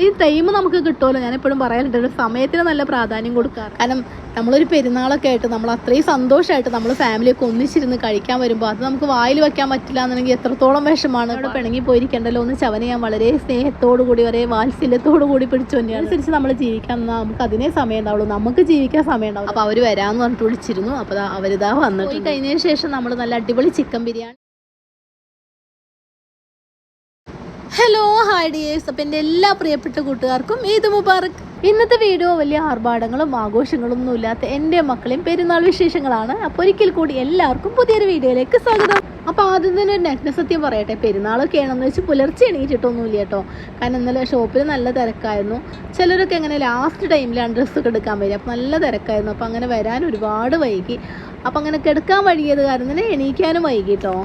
ഇത്രയും ടൈം നമുക്ക് കിട്ടുമല്ലോ. ഞാൻ എപ്പോഴും പറയാറുണ്ട് ഒരു സമയത്തിന് നല്ല പ്രാധാന്യം കൊടുക്കുക. കാരണം നമ്മളൊരു പെരുന്നാളൊക്കെ ആയിട്ട് നമ്മൾ അത്രയും സന്തോഷമായിട്ട് നമ്മൾ ഫാമിലിയൊക്കെ ഒന്നിച്ചിരുന്ന് കഴിക്കാൻ വരുമ്പോൾ അത് നമുക്ക് വായിൽ വെക്കാൻ പറ്റില്ല എന്നുണ്ടെങ്കിൽ എത്രത്തോളം വിഷമാണ്. അവിടെ പിണങ്ങി പോയിരിക്കേണ്ടല്ലോ എന്ന് ചവനെ ഞാൻ വളരെ സ്നേഹത്തോടു കൂടി വളരെ വാത്സല്യത്തോടു കൂടി പിടിച്ചു തന്നെയാണ്. അനുസരിച്ച് നമ്മൾ ജീവിക്കാൻ നമുക്ക് അതിനേ സമയം ഉണ്ടാവുള്ളൂ, നമുക്ക് ജീവിക്കാൻ സമയം ഉണ്ടാവും. അപ്പോൾ അവർ വരാമെന്ന് പറഞ്ഞിട്ട് വിളിച്ചിരുന്നു. അപ്പോൾ അവരിതാ വന്നിട്ട് പോയി കഴിഞ്ഞതിന് ശേഷം നമ്മൾ നല്ല അടിപൊളി chicken biryani. Hello hi dears. അപ്പം എൻ്റെ എല്ലാ പ്രിയപ്പെട്ട കൂട്ടുകാർക്കും ഈദ് മുബാറക്. ഇന്നത്തെ വീഡിയോ വലിയ ആർഭാടങ്ങളും ആഘോഷങ്ങളൊന്നും ഇല്ലാത്ത എൻ്റെ മക്കളെയും പെരുന്നാൾ വിശേഷങ്ങളാണ്. അപ്പോൾ ഒരിക്കൽ കൂടി എല്ലാവർക്കും പുതിയൊരു വീഡിയോയിലേക്ക് സ്വാഗതം. അപ്പോൾ ആദ്യം തന്നെ ഒരു നഗ്നസത്യം പറയട്ടെ, പെരുന്നാളൊക്കെ ആണെന്ന് വെച്ച് പുലർച്ചെ എണീറ്റിട്ടൊന്നുമില്ല കേട്ടോ. കാരണം ഇന്നലെ ഷോപ്പിൽ നല്ല തിരക്കായിരുന്നു. ചിലരൊക്കെ അങ്ങനെ ലാസ്റ്റ് ടൈമിലാണ് ഡ്രസ്സൊക്കെ എടുക്കാൻ വരിക. അപ്പോൾ നല്ല തിരക്കായിരുന്നു. അപ്പോൾ അങ്ങനെ വരാൻ ഒരുപാട് വൈകി. അപ്പോൾ അങ്ങനെ കിടക്കാൻ വൈകിയത് കാരണം തന്നെ എണീക്കാനും വൈകി കേട്ടോ.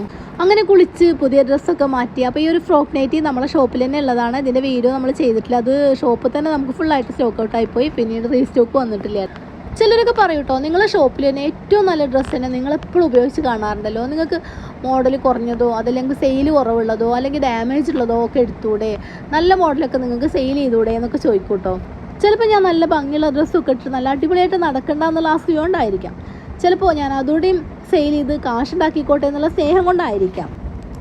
അങ്ങനെ കുളിച്ച് പുതിയ ഡ്രസ്സൊക്കെ മാറ്റി. അപ്പോൾ ഈ ഒരു ഫ്രോക്ക് നൈറ്റി നമ്മളെ ഷോപ്പിൽ തന്നെ ഉള്ളതാണ്. ഇതിൻ്റെ വീഡിയോ നമ്മൾ ചെയ്തിട്ടില്ല. അത് ഷോപ്പിൽ തന്നെ നമുക്ക് ഫുള്ളായിട്ട് സ്റ്റോക്ക് ഔട്ടായിപ്പോയി. പിന്നീട് റീസ്റ്റോക്ക് വന്നിട്ടില്ല. ചിലരൊക്കെ പറയും കേട്ടോ, നിങ്ങളെ ഷോപ്പിൽ തന്നെ ഏറ്റവും നല്ല ഡ്രസ്സ് തന്നെ നിങ്ങൾ എപ്പോഴും ഉപയോഗിച്ച് കാണാറുണ്ടല്ലോ, നിങ്ങൾക്ക് മോഡൽ കുറഞ്ഞതോ അതല്ലെങ്കിൽ സെയിൽ കുറവുള്ളതോ അല്ലെങ്കിൽ ഡാമേജ് ഉള്ളതോ ഒക്കെ എടുത്തൂടെ, നല്ല മോഡലൊക്കെ നിങ്ങൾക്ക് സെയിൽ ചെയ്തൂടെ എന്നൊക്കെ ചോദിക്കും കേട്ടോ. ചിലപ്പോൾ ഞാൻ നല്ല ഭംഗിയുള്ള ഡ്രസ്സൊക്കെ ഇട്ട് നല്ല അടിപൊളിയായിട്ട് നടക്കണ്ട എന്നുള്ള ആസ്തി കൊണ്ടായിരിക്കാം. ചിലപ്പോൾ ഞാൻ അതോടെയും സെയിൽ ചെയ്ത് കാശുണ്ടാക്കിക്കോട്ടെ എന്നുള്ള സ്നേഹം കൊണ്ടായിരിക്കാം.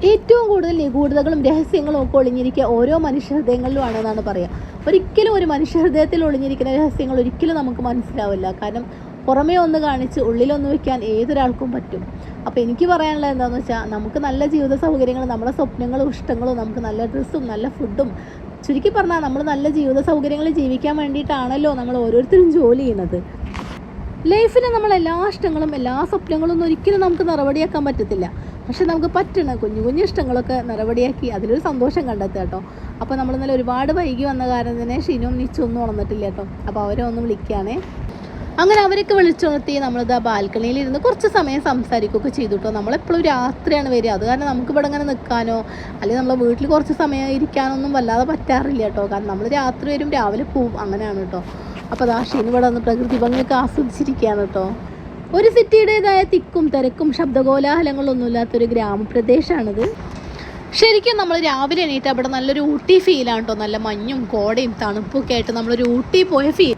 ഏറ്റവും കൂടുതൽ നിഗൂഢതകളും രഹസ്യങ്ങളും ഒക്കെ ഒളിഞ്ഞിരിക്കുക ഓരോ മനുഷ്യഹൃദയങ്ങളിലുമാണെന്നാണ് പറയുക. ഒരിക്കലും ഒരു മനുഷ്യഹൃദയത്തിൽ ഒളിഞ്ഞിരിക്കുന്ന രഹസ്യങ്ങൾ ഒരിക്കലും നമുക്ക് മനസ്സിലാവില്ല. കാരണം പുറമേ ഒന്ന് കാണിച്ച് ഉള്ളിലൊന്ന് വയ്ക്കാൻ ഏതൊരാൾക്കും പറ്റും. അപ്പോൾ എനിക്ക് പറയാനുള്ളത് എന്താണെന്ന് വെച്ചാൽ, നമുക്ക് നല്ല ജീവിത സൗകര്യങ്ങളും നമ്മുടെ സ്വപ്നങ്ങളും ഇഷ്ടങ്ങളും നമുക്ക് നല്ല ഡ്രസ്സും നല്ല ഫുഡും, ചുരുക്കി പറഞ്ഞാൽ നമ്മൾ നല്ല ജീവിത സൗകര്യങ്ങൾ ജീവിക്കാൻ വേണ്ടിയിട്ടാണല്ലോ നമ്മൾ ഓരോരുത്തരും ജോലി ചെയ്യുന്നത്. ലൈഫിൽ നമ്മൾ എല്ലാ ഇഷ്ടങ്ങളും എല്ലാ സ്വപ്നങ്ങളും ഒന്നും ഒരിക്കലും നമുക്ക് നിറവടിയാക്കാൻ പറ്റത്തില്ല. പക്ഷെ നമുക്ക് പറ്റണം കുഞ്ഞു കുഞ്ഞു ഇഷ്ടങ്ങളൊക്കെ നിറവടിയാക്കി അതിലൊരു സന്തോഷം കണ്ടെത്തുക കേട്ടോ. അപ്പോൾ നമ്മൾ ഇന്നലെ ഒരുപാട് വൈകി വന്ന കാരണം തന്നെ ഷിനും നിച്ചൊന്നും ഉണർന്നിട്ടില്ല കേട്ടോ. അപ്പോൾ അവരെ ഒന്ന് വിളിക്കുകയാണേ. അങ്ങനെ അവരൊക്കെ വിളിച്ചുണർത്തി നമ്മളിത് ആ ബാൽക്കണിയിൽ ഇരുന്ന് കുറച്ച് സമയം സംസാരിക്കുകയൊക്കെ ചെയ്തു കേട്ടോ. നമ്മളെപ്പോഴും രാത്രിയാണ് വരിക. അത് കാരണം നമുക്ക് ഇവിടെ ഇങ്ങനെ നിൽക്കാനോ അല്ലെങ്കിൽ നമ്മളെ വീട്ടിൽ കുറച്ച് സമയം ഇരിക്കാനൊന്നും വല്ലാതെ പറ്റാറില്ല കേട്ടോ. കാരണം നമ്മൾ രാത്രി വരും രാവിലെ പോവും, അങ്ങനെയാണ് കേട്ടോ. അപ്പോൾ ആ ഷീൻ ഇവിടെ വന്ന് പ്രകൃതി ഭംഗിയൊക്കെ ആസ്വദിച്ചിരിക്കുകയാണ് കേട്ടോ. ഒരു സിറ്റിയുടേതായ തിക്കും തിരക്കും ശബ്ദകോലാഹലങ്ങളൊന്നും ഇല്ലാത്തൊരു ഗ്രാമപ്രദേശമാണിത്. ശരിക്കും നമ്മൾ രാവിലെ എണീറ്റ് അവിടെ നല്ലൊരു ഊട്ടി ഫീലാണ് കേട്ടോ. നല്ല മഞ്ഞും കോടയും തണുപ്പൊക്കെ ആയിട്ട് നമ്മളൊരു ഊട്ടി പോയ ഫീൽ.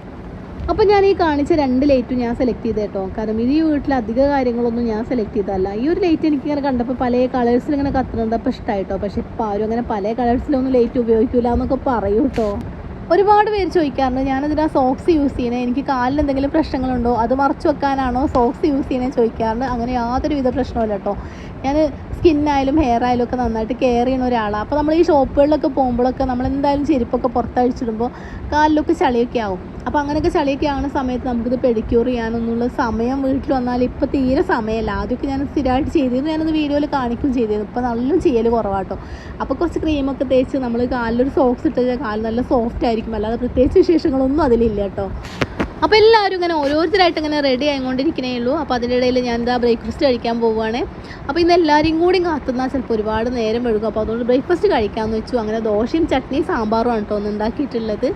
അപ്പോൾ ഞാൻ ഈ കാണിച്ച 2 ലൈറ്റും ഞാൻ സെലക്ട് ചെയ്ത് കേട്ടോ. കാരണം ഈ വീട്ടിൽ അധിക കാര്യങ്ങളൊന്നും ഞാൻ സെലക്ട് ചെയ്തതല്ല. ഈ ഒരു ലൈറ്റ് എനിക്കിങ്ങനെ കണ്ടപ്പോൾ പല കളേഴ്സിൽ ഇങ്ങനെ കത്തുന്നുണ്ടപ്പോൾ ഇഷ്ടമായിട്ടോ. പക്ഷെ ഇപ്പോൾ ആരും അങ്ങനെ പല കളേഴ്സിലൊന്നും ലൈറ്റ് ഉപയോഗിക്കില്ല എന്നൊക്കെ പറയൂ കേട്ടോ. ഒരുപാട് പേര് ചോദിക്കാറുണ്ട് ഞാനതിനാ സോക്സ് യൂസ് ചെയ്യണേ, എനിക്ക് കാലിൽ എന്തെങ്കിലും പ്രശ്നങ്ങളുണ്ടോ, അത് മറച്ചു വെക്കാനാണോ സോക്സ് യൂസ് ചെയ്യണേ ചോദിക്കാറുണ്ട്. അങ്ങനെ യാതൊരുവിധ പ്രശ്നമില്ല കേട്ടോ. ഞാൻ സ്കിന്നായാലും ഹെയർ ആയാലും ഒക്കെ നന്നായിട്ട് കെയർ ചെയ്യുന്ന ഒരാളാണ്. അപ്പോൾ നമ്മൾ ഈ ഷോപ്പുകളിലൊക്കെ പോകുമ്പോഴൊക്കെ നമ്മൾ എന്തായാലും ചെരുപ്പൊക്കെ പുറത്തഴിച്ചിടുമ്പോൾ കാലിലൊക്കെ ചളിയൊക്കെ ആവും. അപ്പോൾ അങ്ങനെയൊക്കെ ചളിയൊക്കെ ആവുന്ന സമയത്ത് നമുക്കിത് പെഡിക്യൂർ ചെയ്യാനൊന്നുള്ള സമയം വീട്ടിൽ വന്നാൽ ഇപ്പോൾ തീരെ സമയമല്ല. ആദ്യമൊക്കെ ഞാൻ സ്ഥിരമായിട്ട് ചെയ്തിരുന്നു, ഞാനത് വീഡിയോയിൽ കാണിക്കും ചെയ്തിരുന്നു. ഇപ്പോൾ നല്ല ചെയ്യൽ കുറവാട്ടോ. അപ്പോൾ കുറച്ച് ക്രീമൊക്കെ തേച്ച് നമ്മൾ കാലിലൊരു സോക്സ് ഇട്ട് കഴിഞ്ഞാൽ കാല് നല്ല സോഫ്റ്റ് ആയിരിക്കും. അല്ലാതെ പ്രത്യേകിച്ച് വിശേഷങ്ങളൊന്നും അതിലില്ല കേട്ടോ. അപ്പോൾ എല്ലാവരും ഇങ്ങനെ ഓരോരുത്തരായിട്ട് ഇങ്ങനെ റെഡി ആയിക്കൊണ്ടിരിക്കണേ ഉള്ളൂ. അപ്പോൾ അതിൻ്റെ ഇടയിൽ ഞാൻ എന്താ ബ്രേക്ക്ഫാസ്റ്റ് കഴിക്കാൻ പോവുകയാണ്. അപ്പോൾ ഇന്ന് എല്ലാവരും കൂടി കാത്തുന്നാൽ ചിലപ്പോൾ ഒരുപാട് നേരം വഴുകും. അപ്പോൾ അതുകൊണ്ട് ബ്രേക്ക്ഫാസ്റ്റ് കഴിക്കാമെന്ന് വെച്ചു. അങ്ങനെ ദോശയും ചട്നിയും സാമ്പാറും ആണ് കേട്ടോ ഒന്ന് ഉണ്ടാക്കിയിട്ടുള്ളത്.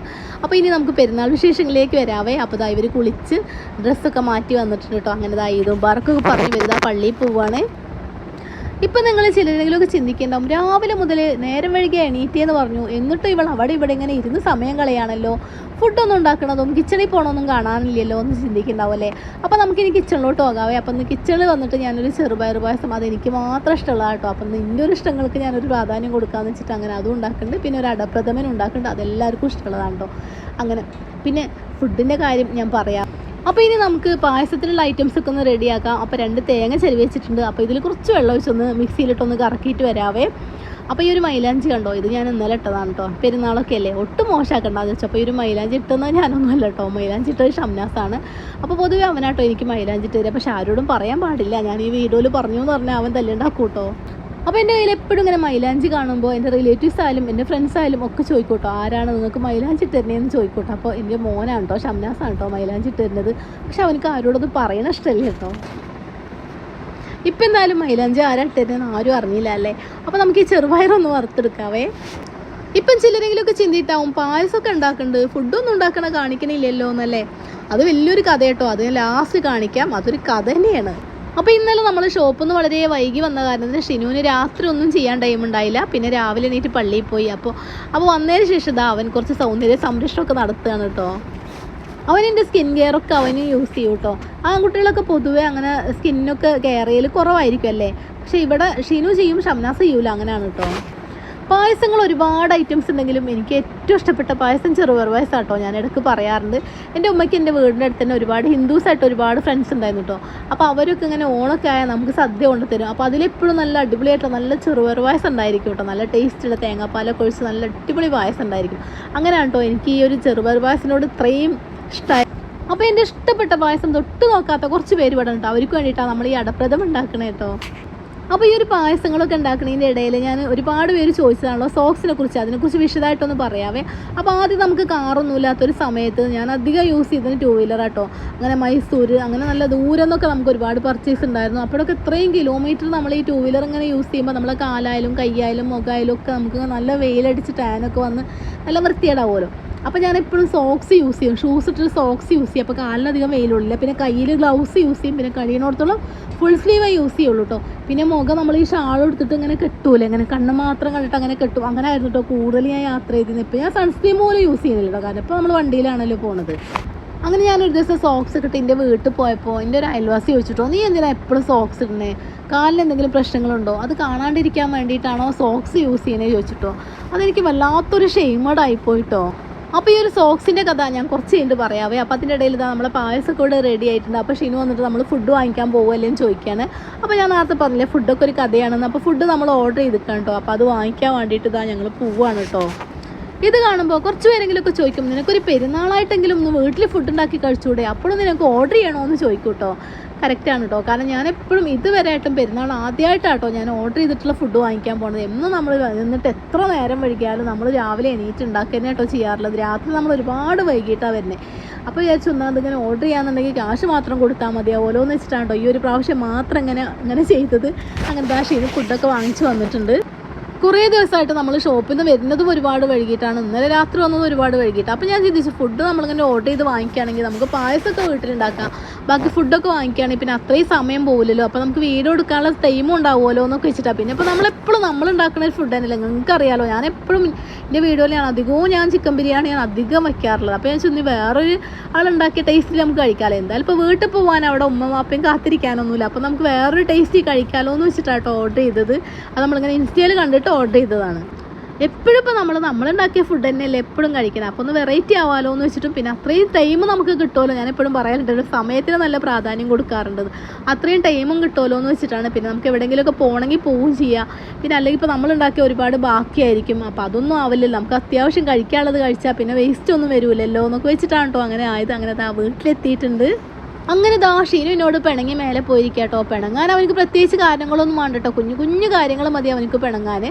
അപ്പോൾ ഇനി നമുക്ക് പെരുന്നാൾ വിശേഷങ്ങളിലേക്ക് വരാവേ. അപ്പോൾ ഇതാ ഇവർ കുളിച്ച് ഡ്രസ്സൊക്കെ മാറ്റി വന്നിട്ടുണ്ട് കേട്ടോ. അങ്ങനെ ഇതാ ഈദ് മുബാറക്കൊക്കെ പറഞ്ഞ് വരുതാ പള്ളിയിൽ പോവുകയാണ്. ഇപ്പം നിങ്ങൾ ചിലരെങ്കിലുമൊക്കെ ചിന്തിക്കേണ്ടാവും, രാവിലെ മുതൽ നേരം വൈകിയ എണീറ്റേന്ന് പറഞ്ഞു, എന്നിട്ടും ഇവൾ അവിടെ ഇവിടെ ഇങ്ങനെ ഇരുന്ന് സമയം കളയാണല്ലോ, ഫുഡൊന്നും ഉണ്ടാക്കണതും കിച്ചണിൽ പോകണമെന്നും കാണാനില്ലല്ലോ എന്ന് ചിന്തിക്കുന്നുണ്ടാവും അല്ലേ. അപ്പോൾ നമുക്കിനി കിച്ചണിലോട്ട് പോകാവേ. അപ്പം ഇന്ന് കിച്ചണിൽ വന്നിട്ട് ഞാനൊരു ചെറുപയർ പായസം, അതെനിക്ക് മാത്രം ഇഷ്ടമുള്ള കേട്ടോ. അപ്പം നിൻ്റെ ഒരു ഇഷ്ടങ്ങൾക്ക് ഞാനൊരു പ്രാധാന്യം കൊടുക്കാമെന്ന് വെച്ചിട്ട് അങ്ങനെ അതും ഉണ്ടാക്കുന്നുണ്ട്. പിന്നെ ഒരു അടപ്രഥമൻ ഉണ്ടാക്കുന്നുണ്ട്, അതെല്ലാവർക്കും ഇഷ്ടമുള്ളതാണ് കേട്ടോ. അങ്ങനെ പിന്നെ ഫുഡിൻ്റെ കാര്യം ഞാൻ പറയാം. അപ്പോൾ ഇനി നമുക്ക് പായസത്തിനുള്ള ഐറ്റംസൊക്കെ ഒന്ന് റെഡിയാക്കാം. അപ്പോൾ 2 തേങ്ങ ചെരുവി വെച്ചിട്ടുണ്ട്. അപ്പോൾ ഇതിൽ കുറച്ച് വെള്ളം ഒഴിച്ചൊന്ന് മിക്സിയിലിട്ടൊന്ന് കറക്കിയിട്ട് വരാവേ. അപ്പോൾ ഈ ഒരു മൈലാഞ്ചി കണ്ടോ, ഇത് ഞാൻ ഇന്നലെ ഇട്ടതാണ് കേട്ടോ. പെരുന്നാളൊക്കെ അല്ലേ, ഒട്ടും മോശമാക്കണ്ടെന്ന് വെച്ചാൽ. അപ്പോൾ ഈ ഒരു മൈലാഞ്ചി ഇട്ടെന്നാൽ ഞാനൊന്നും അല്ല കേട്ടോ, മൈലാഞ്ചി ഇട്ടത് ഷംനാസാണ്. അപ്പോൾ പൊതുവെ അവനാട്ടോ എനിക്ക് മൈലാഞ്ചി ഇട്ട് തരിക. പക്ഷെ ആരോടും പറയാൻ പാടില്ല, ഞാൻ ഈ വീഡിയോയിൽ പറഞ്ഞു എന്ന് പറഞ്ഞാൽ അവൻ തല്ലുണ്ടാക്കും കേട്ടോ. അപ്പോൾ എൻ്റെ കയ്യിൽ എപ്പോഴും ഇങ്ങനെ മൈലാഞ്ചി കാണുമ്പോൾ എൻ്റെ റിലേറ്റീവ്സ് ആയാലും എൻ്റെ ഫ്രണ്ട്സ് ആയാലും ഒക്കെ ചോദിക്കോട്ടോ, ആരാണ് നിങ്ങൾക്ക് മൈലാഞ്ചി ഇട്ടുതരുന്നതെന്ന് ചോദിക്കോട്ടോ. അപ്പോൾ എൻ്റെ മോനാണ് കേട്ടോ, ഷംനാസാണ് കേട്ടോ മൈലാഞ്ചി ഇട്ടുതരുന്നത്. പക്ഷെ അവനക്ക് ആരോടത് പറയണ ഇഷ്ടമല്ല കേട്ടോ. ഇപ്പം എന്തായാലും മൈലാഞ്ചി ആരാ ഇട്ടുതരുന്നതെന്ന് ആരും അറിഞ്ഞില്ല അല്ലേ. അപ്പോൾ നമുക്ക് ഈ ചെറുപയറൊന്ന് വറുത്തെടുക്കാവേ. ഇപ്പം ചിലരെങ്കിലുമൊക്കെ ചിന്തിട്ടാവും പായസമൊക്കെ ഉണ്ടാക്കുന്നുണ്ട്, ഫുഡൊന്നും ഉണ്ടാക്കണ കാണിക്കണില്ലല്ലോ എന്നല്ലേ. അത് വലിയൊരു കഥ കേട്ടോ, അത് ലാസ്റ്റ് കാണിക്കാം. അതൊരു കഥ തന്നെയാണ്. അപ്പോൾ ഇന്നലെ നമ്മൾ ഷോപ്പിൽ നിന്ന് വളരെ വൈകി വന്ന കാരണം ഷിനുവിന് രാത്രി ഒന്നും ചെയ്യാൻ ടൈം ഉണ്ടായില്ല. പിന്നെ രാവിലെ എണീറ്റ് പള്ളിയിൽ പോയി. അപ്പോൾ വന്നതിന് ശേഷം അവൻ കുറച്ച് സൗന്ദര്യ സംരക്ഷണമൊക്കെ നടത്തുകയാണ് കേട്ടോ. അവനെൻ്റെ സ്കിൻ കെയറൊക്കെ അവന് യൂസ് ചെയ്യും കേട്ടോ. ആൺകുട്ടികളൊക്കെ പൊതുവേ അങ്ങനെ സ്കിന്നൊക്കെ കെയർ ചെയ്യൽ കുറവായിരിക്കും അല്ലേ. പക്ഷേ ഇവിടെ ഷിനു ചെയ്യും, ഷംനാസ് ചെയ്യൂല, അങ്ങനെയാണ് കേട്ടോ. പായസങ്ങൾ ഒരുപാട് ഐറ്റംസ് ഉണ്ടെങ്കിലും എനിക്ക് ഏറ്റവും ഇഷ്ടപ്പെട്ട പായസം ചെറുപയർ പായസം കേട്ടോ. ഞാൻ ഇടയ്ക്ക് പറയാറുണ്ട്. എൻ്റെ ഉമ്മയ്ക്ക് എൻ്റെ വീടിൻ്റെ അടുത്ത് തന്നെ ഒരുപാട് ഹിന്ദുസായിട്ട് ഒരുപാട് ഫ്രണ്ട്സ് ഉണ്ടായിരുന്നു കേട്ടോ. അപ്പോൾ അവരൊക്കെ ഇങ്ങനെ ഓണൊക്കെ ആയാൽ നമുക്ക് സദ്യ കൊണ്ടുതരും. അപ്പോൾ അതിലെപ്പോഴും നല്ല അടിപൊളിയായിട്ട് നല്ല ചെറുപയർ പായസം ഉണ്ടായിരിക്കും കേട്ടോ. നല്ല ടേസ്റ്റുള്ള തേങ്ങാപ്പാലൊക്കെ ഒഴിച്ച് നല്ല അടിപൊളി പായസം ഉണ്ടായിരിക്കും. അങ്ങനെയാണ് കേട്ടോ എനിക്ക് ഈ ഒരു ചെറുപയർ പായസത്തിനോട് ഇത്രയും ഇഷ്ടമായി. അപ്പോൾ എൻ്റെ ഇഷ്ടപ്പെട്ട പായസം തൊട്ട് നോക്കാത്ത കുറച്ച് പേര് ഇവിടെ ഉണ്ട്. അവർക്ക് വേണ്ടിയിട്ടാണ് നമ്മൾ ഈ അടപ്രഥമൻ ഉണ്ടാക്കണേ കേട്ടോ. അപ്പോൾ ഈ ഒരു പായസങ്ങളൊക്കെ ഉണ്ടാക്കുന്നതിൻ്റെ ഇടയിൽ ഞാൻ ഒരുപാട് പേര് ചോദിച്ചതാണല്ലോ സോക്സിനെ കുറിച്ച്. അതിനെക്കുറിച്ച് വിശദമായിട്ടൊന്ന് പറയാവേ. അപ്പോൾ ആദ്യം നമുക്ക് കാറൊന്നും ഇല്ലാത്തൊരു സമയത്ത് ഞാൻ അധികം യൂസ് ചെയ്തത് 2 വീലർ കേട്ടോ. അങ്ങനെ മൈസൂർ അങ്ങനെ നല്ല ദൂരം എന്നൊക്കെ നമുക്ക് ഒരുപാട് പർച്ചേസ് ഉണ്ടായിരുന്നു. അപ്പോഴൊക്കെ ഇത്രയും കിലോമീറ്റർ നമ്മൾ ഈ 2 വീലർ ഇങ്ങനെ യൂസ് ചെയ്യുമ്പോൾ നമ്മളെ കാലായാലും കയ്യായാലും മുഖമായാലും ഒക്കെ നമുക്ക് നല്ല വെയിലടിച്ച് ടാനൊക്കെ വന്ന് നല്ല വൃത്തിയേടാവുമല്ലോ. അപ്പോൾ ഞാൻ എപ്പോഴും സോക്സ് യൂസ് ചെയ്യും. ഷൂസ് ഇട്ടിട്ട് സോക്സ് യൂസ് ചെയ്യും. അപ്പോൾ കാലിനധികം വെയിലുള്ളില്ല. പിന്നെ കയ്യിൽ ഗ്ലൗസ് യൂസ് ചെയ്യും. പിന്നെ കഴിയുന്നിടത്തോളം ഫുൾ സ്ലീവേ യൂസ് ചെയ്യുള്ളൂ കേട്ടോ. പിന്നെ മുഖം നമ്മൾ ഈ ഷാൾ എടുത്തിട്ട് ഇങ്ങനെ കെട്ടൂല, ഇങ്ങനെ കണ്ണ് മാത്രം കണ്ടിട്ട് അങ്ങനെ കെട്ടും. അങ്ങനെ ആയിരുന്നു കേട്ടോ കൂടുതൽ ഞാൻ യാത്ര ചെയ്തിരുന്നത്. ഇപ്പോൾ ഞാൻ സൺസ്ക്രീൻ പോലും യൂസ് ചെയ്യുന്നില്ല കേട്ടോ. കാരണം ഇപ്പോൾ നമ്മൾ വണ്ടിയിലാണല്ലോ പോകുന്നത്. അങ്ങനെ ഞാനൊരു ദിവസം സോക്സ് ഇട്ടിട്ട് എൻ്റെ വീട്ടിൽ പോയപ്പോൾ എൻ്റെ ഒരു അയൽവാസി ചോദിച്ചിട്ടോ, നീ എന്തിനാണ് എപ്പോഴും സോക്സ് ഇടണേ, കാലിന് എന്തെങ്കിലും പ്രശ്നങ്ങളുണ്ടോ, അത് കാണാണ്ടിരിക്കാൻ വേണ്ടിയിട്ടാണോ സോക്സ് യൂസ് ചെയ്യണേ ചോദിച്ചിട്ടോ. അതെനിക്ക് വല്ലാത്തൊരു ഷെയിമഡായിപ്പോയിട്ടോ. അപ്പോൾ ഈ ഒരു സോക്സിൻ്റെ കഥ ഞാൻ കുറച്ച് കഴിഞ്ഞിട്ട് പറയാവേ. അപ്പോൾ അതിൻ്റെ ഇടയിൽ ഇതാ നമ്മളെ പായസമൊക്കെ ഇവിടെ റെഡി ആയിട്ടുണ്ട്. അപ്പോൾ ഷിനു വന്നിട്ട് നമ്മൾ ഫുഡ് വാങ്ങിക്കാൻ പോകുമല്ലേ എന്ന് ചോദിക്കുകയാണ്. അപ്പോൾ ഞാൻ നേരത്തെ പറഞ്ഞില്ലേ ഫുഡൊക്കെ ഒരു കഥയാണെന്ന്. അപ്പോൾ ഫുഡ് നമ്മൾ ഓർഡർ ചെയ്തിരിക്കണം കേട്ടോ. അപ്പോൾ അത് വാങ്ങിക്കാൻ വേണ്ടിയിട്ട് ഇതാ ഞങ്ങൾ പോവുകയാണ് കേട്ടോ. ഇത് കാണുമ്പോൾ കുറച്ച് പേരെങ്കിലുമൊക്കെ ചോദിക്കും, നിനക്കൊരു പെരുന്നാളായിട്ടെങ്കിലും ഒന്ന് വീട്ടിൽ ഫുഡ് ഉണ്ടാക്കി കഴിച്ചുകൂടെ, അപ്പോഴും നിനക്ക് ഓർഡർ ചെയ്യണോ എന്ന് ചോദിക്കും കേട്ടോ. കറക്റ്റാണ് കേട്ടോ. കാരണം ഞാൻ എപ്പോഴും ഇതുവരെ ആയിട്ടും പെരുന്നാൾ ആദ്യമായിട്ടാട്ടോ ഞാൻ ഓർഡർ ചെയ്തിട്ടുള്ള ഫുഡ് വാങ്ങിക്കാൻ പോകുന്നത്. എന്നും നമ്മൾ നിന്നിട്ട് എത്ര നേരം വൈകിയാലും നമ്മൾ രാവിലെ എണീറ്റ് ഉണ്ടാക്കുക കേട്ടോ ചെയ്യാറുള്ളത്. രാത്രി നമ്മൾ ഒരുപാട് വൈകിട്ടാണ് വരുന്നത്. അപ്പോൾ വിചാരിച്ചു ഒന്നാമത് ഇങ്ങനെ ഓർഡർ ചെയ്യാന്നുണ്ടെങ്കിൽ ക്യാഷ് മാത്രം കൊടുത്താൽ മതിയാവുമല്ലോ എന്ന് വെച്ചിട്ടാണ് കേട്ടോ ഈ ഒരു പ്രാവശ്യം മാത്രം ഇങ്ങനെ ചെയ്തത്. അങ്ങനെ ദാശീന് ഫുഡൊക്കെ വാങ്ങിച്ച് വന്നിട്ടുണ്ട്. കുറേ ദിവസമായിട്ട് നമ്മൾ ഷോപ്പിൽ നിന്ന് വരുന്നതും ഒരുപാട് വൈകിട്ടാണ്. ഇന്നലെ രാത്രി വന്നതും ഒരുപാട് വൈകിട്ടാണ്. അപ്പോൾ ഞാൻ ചിന്തിച്ചു ഫുഡ് നമ്മളിങ്ങനെ ഓർഡർ ചെയ്ത് വാങ്ങിക്കുകയാണെങ്കിൽ നമുക്ക് പായസമൊക്കെ വീട്ടിലുണ്ടാക്കാം, ബാക്കി ഫുഡൊക്കെ വാങ്ങിക്കുകയാണെങ്കിൽ പിന്നെ അത്രയും സമയം പോകില്ലല്ലോ. അപ്പോൾ നമുക്ക് വീഡിയോ എടുക്കാനുള്ള ടൈമും ഉണ്ടാവുമല്ലോ എന്നൊക്കെ വെച്ചിട്ടാണ്. പിന്നെ ഇപ്പോൾ നമ്മളെപ്പോഴും നമ്മളുണ്ടാക്കുന്ന ഒരു ഫുഡ് തന്നെയല്ലേ, നിങ്ങൾക്കറിയാലോ. ഞാൻ എപ്പോഴും എൻ്റെ വീഡിയോയിൽ ഞാൻ ചിക്കൻ ബിരിയാണിയാണ് അധികം വയ്ക്കാറുള്ളത്. അപ്പോൾ ഞാൻ ചെന്ന് വേറൊരു ആളുണ്ടാക്കിയ ടേസ്റ്റിൽ നമുക്ക് കഴിക്കാമല്ലോ. എന്തായാലും ഇപ്പോൾ വീട്ടിൽ പോകാൻ അവിടെ ഉമ്മ വാപ്പയും കാത്തിരിക്കാനൊന്നുമില്ല. അപ്പോൾ നമുക്ക് വേറൊരു ടേസ്റ്റ് കഴിക്കാമല്ലോ എന്ന് വെച്ചിട്ടാട്ടോ ഓർഡർ ചെയ്തത്. അത് നമ്മളിങ്ങനെ ഇൻസ്റ്റയിൽ കണ്ടിട്ട് ഓർഡർ ചെയ്തതാണ്. എപ്പോഴും ഇപ്പോൾ നമ്മളുണ്ടാക്കിയ ഫുഡ് തന്നെയല്ലേ എപ്പോഴും കഴിക്കുന്നത്. അപ്പോൾ ഒന്ന് വെറൈറ്റി ആവാമല്ലോ എന്ന് വെച്ചിട്ടും പിന്നെ അത്രയും ടൈം നമുക്ക് കിട്ടുമല്ലോ. ഞാൻ എപ്പോഴും പറയാറുണ്ട് സമയത്തിന് നല്ല പ്രാധാന്യം കൊടുക്കാറുണ്ട്. അത്രയും ടൈമും കിട്ടുമല്ലോ എന്ന് വെച്ചിട്ടാണ്. പിന്നെ നമുക്ക് എവിടെയെങ്കിലുമൊക്കെ പോകണമെങ്കിൽ പോവുകയും ചെയ്യാം. പിന്നെ അല്ലെങ്കിൽ ഇപ്പോൾ നമ്മളുണ്ടാക്കിയ ഒരുപാട് ബാക്കിയായിരിക്കും. അപ്പോൾ അതൊന്നും ആവില്ലല്ലോ. നമുക്ക് അത്യാവശ്യം കഴിക്കാനുള്ളത് കഴിച്ചാൽ പിന്നെ വേസ്റ്റ് ഒന്നും വരില്ലല്ലോ എന്നൊക്കെ വെച്ചിട്ടാണ് കേട്ടോ അങ്ങനെ ആയത്. അങ്ങനെ വീട്ടിലെത്തിയിട്ടുണ്ട്. അങ്ങനെ ഷീനു എന്നോട് പിണങ്ങി മേലെ പോയിരിക്കുക കേട്ടോ. പിണങ്ങാൻ അവനക്ക് പ്രത്യേകിച്ച് കാരണങ്ങളൊന്നും വേണ്ട കേട്ടോ. കുഞ്ഞു കാര്യങ്ങൾ മതി അവനക്ക് പിണങ്ങാൻ.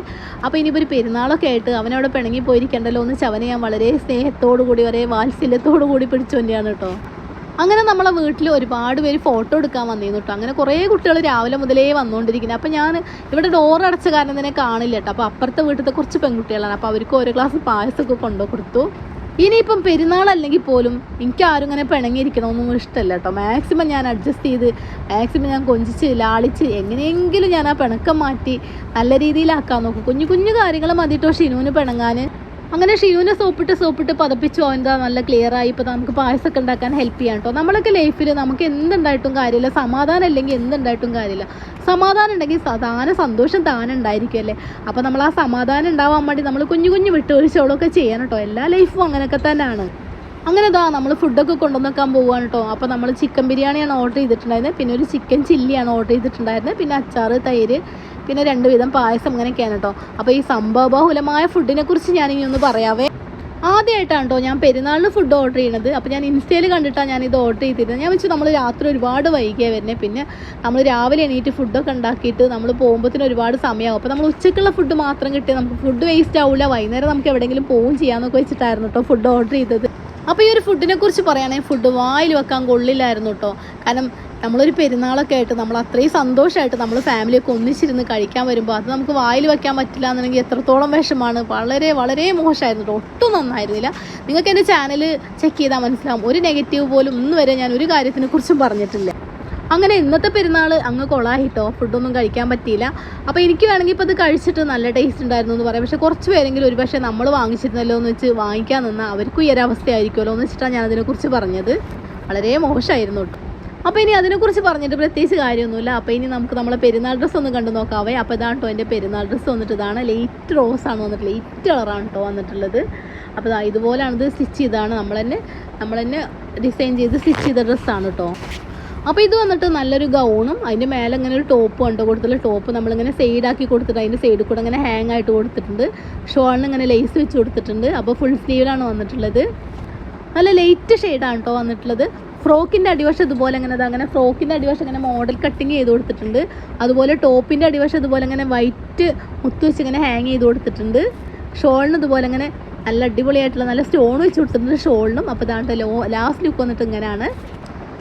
അപ്പോൾ ഇനിയിപ്പോൾ ഒരു പെരുന്നാളൊക്കെ ആയിട്ട് അവനവിടെ പിണങ്ങി പോയിരിക്കണ്ടല്ലോ എന്ന് വെച്ചാൽ അവനെ ഞാൻ വളരെ സ്നേഹത്തോടു കൂടി വളരെ വാത്സല്യത്തോടു കൂടി പിടിച്ചു തന്നെയാണ് കേട്ടോ. അങ്ങനെ നമ്മളെ വീട്ടിൽ ഒരുപാട് പേര് ഫോട്ടോ എടുക്കാൻ വന്നിരുന്നു കേട്ടോ. അങ്ങനെ കുറേ കുട്ടികൾ രാവിലെ മുതലേ വന്നുകൊണ്ടിരിക്കുന്നത്. അപ്പോൾ ഞാൻ ഇവിടെ ഡോർ അടച്ച കാരണം തന്നെ കാണില്ല കേട്ടോ. അപ്പോൾ അപ്പുറത്തെ വീട്ടിലത്തെ കുറച്ച് പെൺകുട്ടികളാണ്. അപ്പോൾ അവർക്ക് ഓരോ ഗ്ലാസ് പായസമൊക്കെ കൊണ്ടു കൊടുത്തു. ഇനിയിപ്പം പെരുന്നാളല്ലെങ്കിൽ പോലും എനിക്ക് ആരും ഇങ്ങനെ പിണങ്ങിയിരിക്കണമെന്നൊന്നും ഇഷ്ടമല്ല കേട്ടോ. മാക്സിമം ഞാൻ അഡ്ജസ്റ്റ് ചെയ്ത് മാക്സിമം ഞാൻ കൊഞ്ചിച്ച് ലാളിച്ച് എങ്ങനെയെങ്കിലും ഞാൻ ആ പിണക്കം മാറ്റി നല്ല രീതിയിലാക്കാൻ നോക്കും. കുഞ്ഞു കാര്യങ്ങൾ മതി കേട്ടോ ഷിനുവിന് പിണങ്ങാൻ. അങ്ങനെ ഷിനുവിനെ സോപ്പിട്ട് പതപ്പിച്ചു അവൻ്റെ നല്ല ക്ലിയറായി. ഇപ്പോൾ നമുക്ക് പായസമൊക്കെ ഉണ്ടാക്കാൻ ഹെൽപ്പ് ചെയ്യാം കേട്ടോ. നമ്മളൊക്കെ ലൈഫിൽ നമുക്ക് എന്തുണ്ടായിട്ടും കാര്യമില്ല, സമാധാനം അല്ലെങ്കിൽ എന്തുണ്ടായിട്ടും കാര്യമില്ല. സമാധാനം ഉണ്ടെങ്കിൽ സാധാരണ സന്തോഷം താനെ ഉണ്ടായിരിക്കും അല്ലേ. അപ്പോൾ നമ്മൾ ആ സമാധാനം ഉണ്ടാവാൻ വേണ്ടി നമ്മൾ കുഞ്ഞു വിട്ടുവീഴ്ചകളൊക്കെ ചെയ്യാൻ കേട്ടോ. എല്ലാ ലൈഫും അങ്ങനെയൊക്കെ തന്നെയാണ്. അങ്ങനെ നമ്മൾ ഫുഡൊക്കെ കൊണ്ടുവന്നേക്കാൻ പോവുകയാണ് കേട്ടോ. അപ്പോൾ നമ്മൾ ചിക്കൻ ബിരിയാണിയാണ് ഓർഡർ ചെയ്തിട്ടുണ്ടായിരുന്നത്. പിന്നെ ഒരു ചിക്കൻ ചില്ലിയാണ് ഓർഡർ ചെയ്തിട്ടുണ്ടായിരുന്നത്. പിന്നെ അച്ചാറ്, തൈര്, പിന്നെ 2 വിധം പായസം അങ്ങനെയൊക്കെയാണ് കേട്ടോ. അപ്പോൾ ഈ സംഭവബഹുലമായ ഫുഡിനെ കുറിച്ച് ഞാനിനി ഒന്ന് പറയാവേ. ആദ്യമായിട്ടാണ് കേട്ടോ ഞാൻ പെരുന്നാളിന് ഫുഡ് ഓർഡർ ചെയ്യണത്. അപ്പോൾ ഞാൻ ഇൻസ്റ്റയിൽ കണ്ടിട്ടാണ് ഞാനിത് ഓർഡർ ചെയ്തിരുന്നത്. ഞാൻ വെച്ചു നമ്മൾ രാത്രി ഒരുപാട് വൈകിയാണ് വരുന്നത്. പിന്നെ നമ്മൾ രാവിലെ എണീറ്റ് ഫുഡൊക്കെ ഉണ്ടാക്കിയിട്ട് നമ്മൾ പോകുമ്പോഴത്തേന് ഒരുപാട് സമയമാകും. അപ്പോൾ നമ്മൾ ഉച്ചക്കുള്ള ഫുഡ് മാത്രം കിട്ടിയാൽ നമുക്ക് ഫുഡ് വേസ്റ്റ് ആവില്ല. വൈകുന്നേരം നമുക്ക് എവിടെയെങ്കിലും പോവും ചെയ്യാമെന്നൊക്കെ വെച്ചിട്ടായിരുന്നു കേട്ടോ ഫുഡ് ഓർഡർ ചെയ്തത്. അപ്പോൾ ഈ ഒരു ഫുഡിനെ കുറിച്ച് പറയുകയാണെങ്കിൽ ഫുഡ് വായിൽ വെക്കാൻ കൊള്ളില്ലായിരുന്നു കേട്ടോ. കാരണം നമ്മളൊരു പെരുന്നാളൊക്കെ ആയിട്ട് നമ്മൾ അത്രയും സന്തോഷമായിട്ട് നമ്മൾ ഫാമിലിയൊക്കെ ഒന്നിച്ചിരുന്ന് കഴിക്കാൻ വരുമ്പോൾ അത് നമുക്ക് വായിൽ വെക്കാൻ പറ്റില്ല എന്നുണ്ടെങ്കിൽ എത്രത്തോളം വിഷമാണ്. വളരെ മോശമായിരുന്നു കേട്ടോ. ഒട്ടും നന്നായിരുന്നില്ല. നിങ്ങൾക്ക് എൻ്റെ ചാനൽ ചെക്ക് ചെയ്താൽ മനസ്സിലാവും. ഒരു നെഗറ്റീവ് പോലും ഇന്ന് വരെ ഞാൻ ഒരു കാര്യത്തിനെ കുറിച്ചും പറഞ്ഞിട്ടില്ല. അങ്ങനെ ഇന്നത്തെ പെരുന്നാൾ അങ്ങ് കൊളായിട്ടോ, ഫുഡൊന്നും കഴിക്കാൻ പറ്റിയില്ല. അപ്പോൾ എനിക്ക് വേണമെങ്കിൽ ഇപ്പോൾ ഇത് കഴിച്ചിട്ട് നല്ല ടേസ്റ്റ് ഉണ്ടായിരുന്നു എന്ന് പറയാം. പക്ഷേ കുറച്ച് പേരെങ്കിലും ഒരു പക്ഷേ നമ്മൾ വാങ്ങിച്ചിരുന്നല്ലോ എന്ന് വെച്ച് വാങ്ങിക്കാൻ നിന്നാൽ അവർക്കും ഈ ഒരു അവസ്ഥയായിരിക്കുമല്ലോ എന്ന് വെച്ചിട്ടാണ് ഞാൻ അതിനെക്കുറിച്ച് പറഞ്ഞത്. വളരെ മോശമായിരുന്നു കേട്ടോ. അപ്പോൾ ഇനി അതിനെക്കുറിച്ച് പറഞ്ഞിട്ട് പ്രത്യേകിച്ച് കാര്യമൊന്നുമില്ല. അപ്പോൾ ഇനി നമുക്ക് നമ്മളെ പെരുന്നാൾ ഡ്രസ്സ് ഒന്ന് കണ്ടു നോക്കാവേ. അപ്പോൾ ഇതാണ് കേട്ടോ എൻ്റെ പെരുന്നാൾ ഡ്രസ്സ് വന്നിട്ട്. ഇതാണ് ലൈറ്റ് റോസാണ് വന്നിട്ട്, ലൈറ്റ് കളറാണ് കേട്ടോ വന്നിട്ടുള്ളത്. അപ്പോൾ ഇതുപോലെയാണിത് സ്റ്റിച്ച് ചെയ്താണ്, നമ്മൾ തന്നെ ഡിസൈൻ ചെയ്ത് സ്റ്റിച്ച് ചെയ്ത ഡ്രസ്സാണ് കേട്ടോ. അപ്പോൾ ഇത് വന്നിട്ട് നല്ലൊരു ഗൗണും അതിൻ്റെ മേലെ ഇങ്ങനെ ഒരു ടോപ്പ് കണ്ടോ കൊടുത്തിട്ടുള്ള ടോപ്പ് നമ്മളിങ്ങനെ സൈഡാക്കി കൊടുത്തിട്ട് അതിൻ്റെ സൈഡിൽ കൂടെ ഇങ്ങനെ ഹാങ് ആയിട്ട് കൊടുത്തിട്ടുണ്ട്. ഷോളിന് ഇങ്ങനെ ലേസ് വെച്ച് കൊടുത്തിട്ടുണ്ട്. അപ്പോൾ ഫുൾ സ്ലീവിലാണ് വന്നിട്ടുള്ളത്. നല്ല ലൈറ്റ് ഷെയ്ഡാണ് കേട്ടോ വന്നിട്ടുള്ളത്. ഫ്രോക്കിൻ്റെ അടിവശം ഇതുപോലെ അങ്ങനെ ഫ്രോക്കിൻ്റെ അടിവശം ഇങ്ങനെ മോഡൽ കട്ടിങ് ചെയ്ത് കൊടുത്തിട്ടുണ്ട്. അതുപോലെ ടോപ്പിൻ്റെ അടിവശം ഇതുപോലെ ഇങ്ങനെ വൈറ്റ് മുത്ത് വെച്ച് ഇങ്ങനെ ഹാങ് ചെയ്ത് കൊടുത്തിട്ടുണ്ട്. ഷോളിന് ഇതുപോലെ ഇങ്ങനെ നല്ല അടിപൊളിയായിട്ടുള്ള നല്ല സ്റ്റോൺ വെച്ച് കൊടുത്തിട്ടുണ്ട് ഷോളിനും. അപ്പോൾ ഇതാണ്ട് ലാസ്റ്റ് ലുക്ക് വന്നിട്ട് ഇങ്ങനെയാണ്.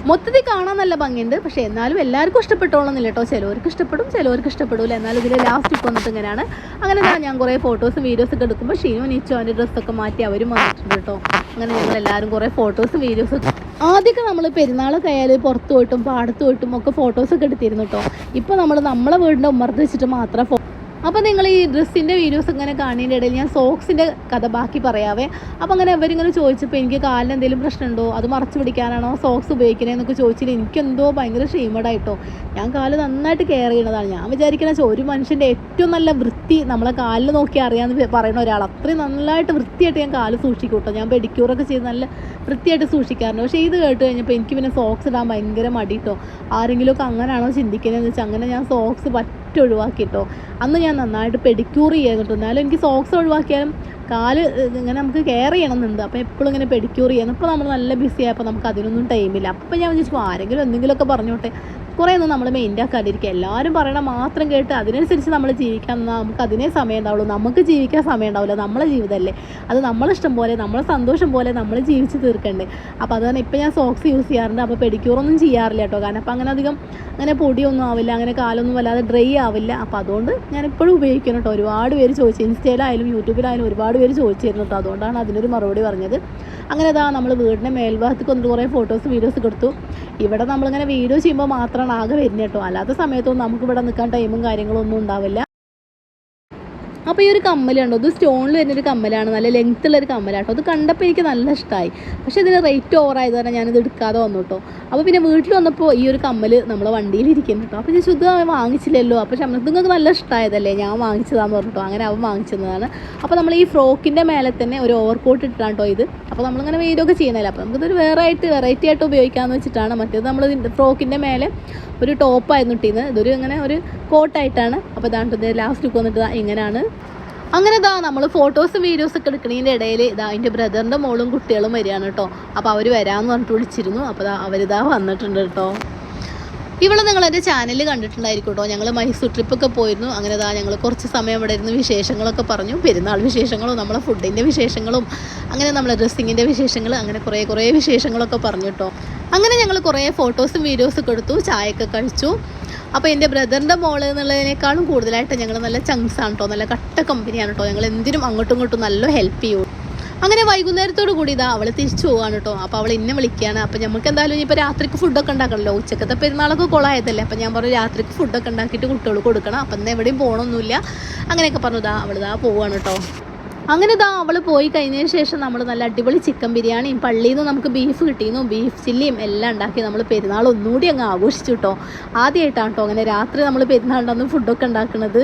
മൊത്തത്തിൽ കാണാൻ നല്ല ഭംഗിയുണ്ട്. പക്ഷേ എന്നാലും എല്ലാവർക്കും ഇഷ്ടപ്പെട്ടോളന്നില്ല കേട്ടോ. ചിലവർക്ക് ഇഷ്ടപ്പെടും, ചിലവർക്ക് ഇഷ്ടപ്പെടില്ല. എന്നാലും ഇതിൽ ലാസ്റ്റ് ലുക്ക് വന്നിട്ട് ഇങ്ങനെയാണ്. അങ്ങനെ ഞാൻ കുറേ ഫോട്ടോസും വീഡിയോസൊക്കെ എടുക്കുമ്പോൾ ഷീനു നീച്ചു അവൻ്റെ ഡ്രസ്സൊക്കെ മാറ്റി അവരും വന്നിട്ടുണ്ട് കേട്ടോ. അങ്ങനെ ഞങ്ങൾ എല്ലാവരും കുറേ ഫോട്ടോസും വീഡിയോസും ആദ്യമൊക്കെ നമ്മൾ പെരുന്നാളൊക്കെ ആയാലും പുറത്ത് പോയിട്ടും പാടത്ത് പോയിട്ടും ഒക്കെ ഫോട്ടോസൊക്കെ എടുത്തിരുന്നു കേട്ടോ. ഇപ്പോൾ നമ്മളെ വീടിൻ്റെ ഉമ്മർത്ത് വെച്ചിട്ട് മാത്രം അപ്പോൾ നിങ്ങൾ ഈ ഡ്രസ്സിൻ്റെ വീഡിയോസ് ഇങ്ങനെ കാണുന്നതിൻ്റെ ഇടയിൽ ഞാൻ സോക്സിൻ്റെ കഥ ബാക്കി പറയാവേ. അപ്പോൾ അങ്ങനെ അവരിങ്ങനെ ചോദിച്ചപ്പോൾ എനിക്ക് കാലിന് എന്തെങ്കിലും പ്രശ്നമുണ്ടോ, അത് മറച്ചു പിടിക്കാനാണോ സോക്സ് ഉപയോഗിക്കണേന്നൊക്കെ ചോദിച്ചിട്ട് എനിക്കെന്തോ ഭയങ്കര ക്ഷീമടായിട്ടോ. ഞാൻ കാല് നന്നായിട്ട് കെയർ ചെയ്യണതാണ്. ഞാൻ വിചാരിക്കണ ഒരു മനുഷ്യൻ്റെ ഏറ്റവും നല്ല വൃത്തി നമ്മളെ കാലിൽ നോക്കി അറിയാമെന്ന് പറയുന്ന ഒരാൾ. അത്രയും നല്ലതായിട്ട് വൃത്തിയായിട്ട് ഞാൻ കാല് സൂക്ഷിക്കും കേട്ടോ. ഞാൻ പെഡിക്യൂറൊക്കെ ചെയ്ത് നല്ല വൃത്തിയായിട്ട് സൂക്ഷിക്കാറുണ്ട്. പക്ഷേ ഇത് കേട്ട് കഴിഞ്ഞപ്പോൾ എനിക്ക് പിന്നെ സോക്സ് ഇടാൻ ഭയങ്കര മടി കേട്ടോ. ആരെങ്കിലുമൊക്കെ അങ്ങനെയാണോ ചിന്തിക്കുന്നതെന്ന് വെച്ചാൽ അങ്ങനെ ഞാൻ സോക്സ് ഒഴിവാക്കിട്ടോ. അന്ന് ഞാൻ നന്നായിട്ട് പെഡിക്യൂർ ചെയ്യാൻ. എന്നാലും എനിക്ക് സോക്സ് ഒഴിവാക്കിയാലും കാല് ഇങ്ങനെ നമുക്ക് കെയർ ചെയ്യണമെന്നുണ്ട്. അപ്പോൾ എപ്പോഴും ഇങ്ങനെ പെഡിക്യൂർ ചെയ്യണം. ഇപ്പോൾ നമ്മൾ നല്ല ബിസി ആയപ്പോൾ നമുക്ക് അതിനൊന്നും ടൈമില്ല. അപ്പോൾ ഞാൻ വിചാരിച്ചു ആരെങ്കിലും എന്തെങ്കിലുമൊക്കെ പറഞ്ഞോട്ടെ, കുറേ ഒന്നും നമ്മൾ മെയിൻ്റെ ആക്കാതിരിക്കുക. എല്ലാവരും പറയണ മാത്രം കേട്ട് അതിനനുസരിച്ച് നമ്മൾ ജീവിക്കാൻ നിന്നാൽ നമുക്ക് അതിനേ സമയം ഉണ്ടാവുള്ളൂ. നമുക്ക് ജീവിക്കാൻ സമയം ഉണ്ടാവില്ല. നമ്മളെ ജീവിതമല്ലേ, അത് നമ്മളിഷ്ടം പോലെ നമ്മളെ സന്തോഷം പോലെ നമ്മൾ ജീവിച്ച് തീർക്കണ്ടേ. അപ്പോൾ അതുതന്നെ ഇപ്പോൾ ഞാൻ സോക്സ് യൂസ് ചെയ്യാറുണ്ട്. അപ്പോൾ പെഡിക്യൂറൊന്നും ചെയ്യാറില്ല കേട്ടോ. കാരണം അപ്പോൾ അങ്ങനെ പൊടിയൊന്നും ആവില്ല, അങ്ങനെ കാലൊന്നും വല്ലാതെ ഡ്രൈ ആവില്ല. അപ്പോൾ അതുകൊണ്ട് ഞാൻ ഇപ്പോഴും ഉപയോഗിക്കണം കേട്ടോ. ഒരുപാട് പേര് ചോദിച്ചു, ഇൻസ്റ്റയിലായാലും യൂട്യൂബിലായാലും ഒരുപാട് പേര് ചോദിച്ചിരുന്നു കേട്ടോ. അതുകൊണ്ടാണ് അതിനൊരു മറുപടി പറഞ്ഞത്. അങ്ങനെ നമ്മൾ വീടിൻ്റെ മേൽഭാഗത്തേക്ക് വന്നിട്ട് കുറേ ഫോട്ടോസ് വീഡിയോസ് എടുത്തു. ഇവിടെ നമ്മളിങ്ങനെ വീഡിയോ ചെയ്യുമ്പോൾ മാത്രമാണ് ആകെ വരുന്നത് കേട്ടോ. അല്ലാത്ത സമയത്തൊന്നും നമുക്കിവിടെ നിൽക്കാൻ ടൈമും കാര്യങ്ങളൊന്നും ഉണ്ടാവില്ല. അപ്പോൾ ഈ ഒരു കമ്മലുണ്ടോ, ഇത് സ്റ്റോണിൽ വരുന്നൊരു കമ്മലാണ്, നല്ല ലെങ്ത്തുള്ളൊരു കമ്മലാട്ടോ. അത് കണ്ടപ്പോൾ എനിക്ക് നല്ല ഇഷ്ടമായി. പക്ഷേ ഇതിന് റേറ്റ് ഓവറായത് കാരണം ഞാനിത് എടുക്കാതെ വന്നു കേട്ടോ. അപ്പോൾ പിന്നെ വീട്ടിൽ വന്നപ്പോൾ ഈ ഒരു കമ്മൽ നമ്മളെ വണ്ടിയിലിരിക്കുന്നു കേട്ടോ. അപ്പോൾ ഞാൻ ശുദ്ധ വാങ്ങിച്ചില്ലല്ലോ. അപ്പോൾ നിങ്ങൾക്ക് നല്ല ഇഷ്ടമായതല്ലേ, ഞാൻ വാങ്ങിച്ചതാന്ന് പറഞ്ഞിട്ടോ. അങ്ങനെ അവൻ വാങ്ങിച്ചതാണ്. അപ്പോൾ നമ്മൾ ഈ ഫ്രോക്കിൻ്റെ മേലെ തന്നെ ഒരു ഓവർകോട്ട് ഇട്ടാണ് കേട്ടോ ഇത്. അപ്പോൾ നമ്മളിങ്ങനെ വീഡിയോ ചെയ്യുന്നില്ല. അപ്പോൾ നമുക്കിതൊരു വെറൈറ്റി ആയിട്ട് ഉപയോഗിക്കാമെന്ന് വെച്ചിട്ടാണ്. മറ്റേത് നമ്മൾ ഫ്രോക്കിൻ്റെ മേലെ ഒരു ടോപ്പായിരുന്നു ഇട്ടിരുന്നത്. ഇതൊരു ഇങ്ങനെ ഒരു കോട്ടായിട്ടാണ്. അപ്പോൾ ഇതാണ്ട് ലാസ്റ്റ് ലുക്ക് വന്നിട്ട് ഇങ്ങനെയാണ്. അങ്ങനെ നമ്മൾ ഫോട്ടോസും വീഡിയോസൊക്കെ എടുക്കുന്നതിൻ്റെ ഇടയിൽ എൻ്റെ ബ്രദറിൻ്റെ മോളും കുട്ടികളും വരികയാണ് കേട്ടോ. അപ്പോൾ അവർ വരാമെന്ന് പറഞ്ഞിട്ട് വിളിച്ചിരുന്നു. അപ്പോൾ അവരിതാ വന്നിട്ടുണ്ട് കേട്ടോ. ഇവിടെ നിങ്ങൾ എൻ്റെ ചാനൽ കണ്ടിട്ടുണ്ടായിരിക്കും കേട്ടോ. ഞങ്ങൾ മൈസൂർ ട്രിപ്പൊക്കെ പോയിരുന്നു. അങ്ങനെ ഞങ്ങൾ കുറച്ച് സമയം ഇവിടെ ഇരുന്ന് വിശേഷങ്ങളൊക്കെ പറഞ്ഞു. പെരുന്നാൾ വിശേഷങ്ങളും നമ്മളെ ഫുഡിൻ്റെ വിശേഷങ്ങളും അങ്ങനെ നമ്മളെ ഡ്രസ്സിങ്ങിൻ്റെ വിശേഷങ്ങൾ, അങ്ങനെ കുറേ വിശേഷങ്ങളൊക്കെ പറഞ്ഞു കേട്ടോ. അങ്ങനെ ഞങ്ങൾ കുറേ ഫോട്ടോസും വീഡിയോസൊക്കെ എടുത്തു, ചായയൊക്കെ കഴിച്ചു. അപ്പോൾ എൻ്റെ ബ്രദറിൻ്റെ മോള് എന്നുള്ളതിനേക്കാളും കൂടുതലായിട്ട് ഞങ്ങൾ നല്ല ചങ്ക്സാണ് കേട്ടോ. നല്ല കട്ട കമ്പനിയാണ് കേട്ടോ. ഞങ്ങൾ എന്തിനും അങ്ങോട്ടും ഇങ്ങോട്ടും നല്ല ഹെൽപ്പ് ചെയ്യും. അങ്ങനെ വൈകുന്നേരത്തോടു കൂടി അവൾ തിരിച്ചു പോവാണ് കേട്ടോ. അപ്പോൾ അവൾ എന്നെ വിളിക്കുകയാണ്. അപ്പോൾ നമുക്ക് എന്തായാലും ഇപ്പോൾ രാത്രിക്ക് ഫുഡൊക്കെ ഉണ്ടാക്കണമല്ലോ. ഉച്ചക്കത്തെ പെരുന്നാളൊക്കെ കൊളായതല്ലേ. അപ്പോൾ ഞാൻ പറഞ്ഞു രാത്രിക്ക് ഫുഡൊക്കെ ഉണ്ടാക്കിയിട്ട് കുട്ടികൾ കൊടുക്കണം. അപ്പം ഇന്ന് എവിടെയും പോകണമൊന്നുമില്ല. അങ്ങനെയൊക്കെ പറഞ്ഞു അവൾ പോവാണ് കേട്ടോ. അങ്ങനെ അവൾ പോയി കഴിഞ്ഞതിന് ശേഷം നമ്മൾ നല്ല അടിപൊളി ചിക്കൻ ബിരിയാണിയും പള്ളിയിൽ നിന്ന് നമുക്ക് ബീഫ് കിട്ടിയിരുന്നു, ബീഫ് ചില്ലിയും എല്ലാം ഉണ്ടാക്കി നമ്മൾ പെരുന്നാൾ ഒന്നുകൂടി അങ്ങ് ആഘോഷിച്ചു കേട്ടോ. ആദ്യമായിട്ടാണ് കേട്ടോ അങ്ങനെ രാത്രി നമ്മൾ പെരുന്നാളിൻ്റെ ഫുഡൊക്കെ ഉണ്ടാക്കുന്നത്.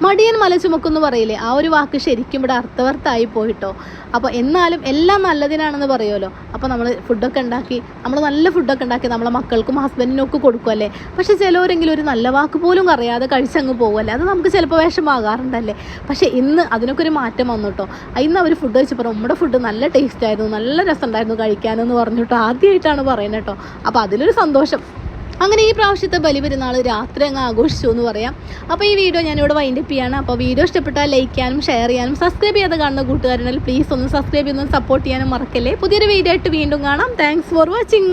മടിയൻ മല ചുമക്കുമെന്ന് പറയില്ലേ, ആ ഒരു വാക്ക് ശരിക്കും ഇവിടെ അർത്ഥവർത്ഥായി പോയിട്ടോ. അപ്പോൾ എന്നാലും എല്ലാം നല്ലതിനാണെന്ന് പറയുമല്ലോ. അപ്പോൾ നമ്മൾ ഫുഡൊക്കെ ഉണ്ടാക്കി, നമ്മൾ നല്ല ഫുഡൊക്കെ ഉണ്ടാക്കി നമ്മളെ മക്കൾക്കും ഹസ്ബൻഡിനും ഒക്കെ കൊടുക്കുമല്ലേ. പക്ഷേ ചിലവരെങ്കിലും ഒരു നല്ല വാക്ക് പോലും അറിയാതെ കഴിച്ചങ്ങ് പോകുമല്ലേ. അത് നമുക്ക് ചിലപ്പോൾ വിഷമാകാറുണ്ടല്ലേ. പക്ഷേ ഇന്ന് അതിനൊക്കെ ഒരു മാറ്റം വന്നു കേട്ടോ. ഇന്ന് അവർ ഫുഡ് കഴിച്ചപ്പോൾ നമ്മുടെ ഫുഡ് നല്ല ടേസ്റ്റ് ആയിരുന്നു, നല്ല രസമുണ്ടായിരുന്നു കഴിക്കാനെന്ന് പറഞ്ഞിട്ടോ. ആദ്യമായിട്ടാണ് പറയുന്നത് കേട്ടോ. അപ്പോൾ അതിലൊരു സന്തോഷം. അങ്ങനെ ഈ പ്രാവശ്യത്തെ ബലിപെരുന്നാൾ രാത്രി അങ്ങ് ആഘോഷിച്ചു എന്ന് പറയാം. അപ്പോൾ ഈ വീഡിയോ ഞാനിവിടെ വൈൻഡപ്പ് ചെയ്യാണ്. അപ്പോൾ വീഡിയോ ഇഷ്ടപ്പെട്ടാൽ ലൈക്ക് ചെയ്യാനും ഷെയർ ചെയ്യാനും സബ്സ്ക്രൈബ് ചെയ്യാതെ കാണുന്ന കൂട്ടുകാരുണ്ടെങ്കിൽ പ്ലീസ് ഒന്ന് സബ്സ്ക്രൈബ് ചെയ്യുന്നത് സപ്പോർട്ട് ചെയ്യാനും മറക്കല്ലേ. പുതിയൊരു വീഡിയോ ആയിട്ട് വീണ്ടും കാണാം. Thanks for watching.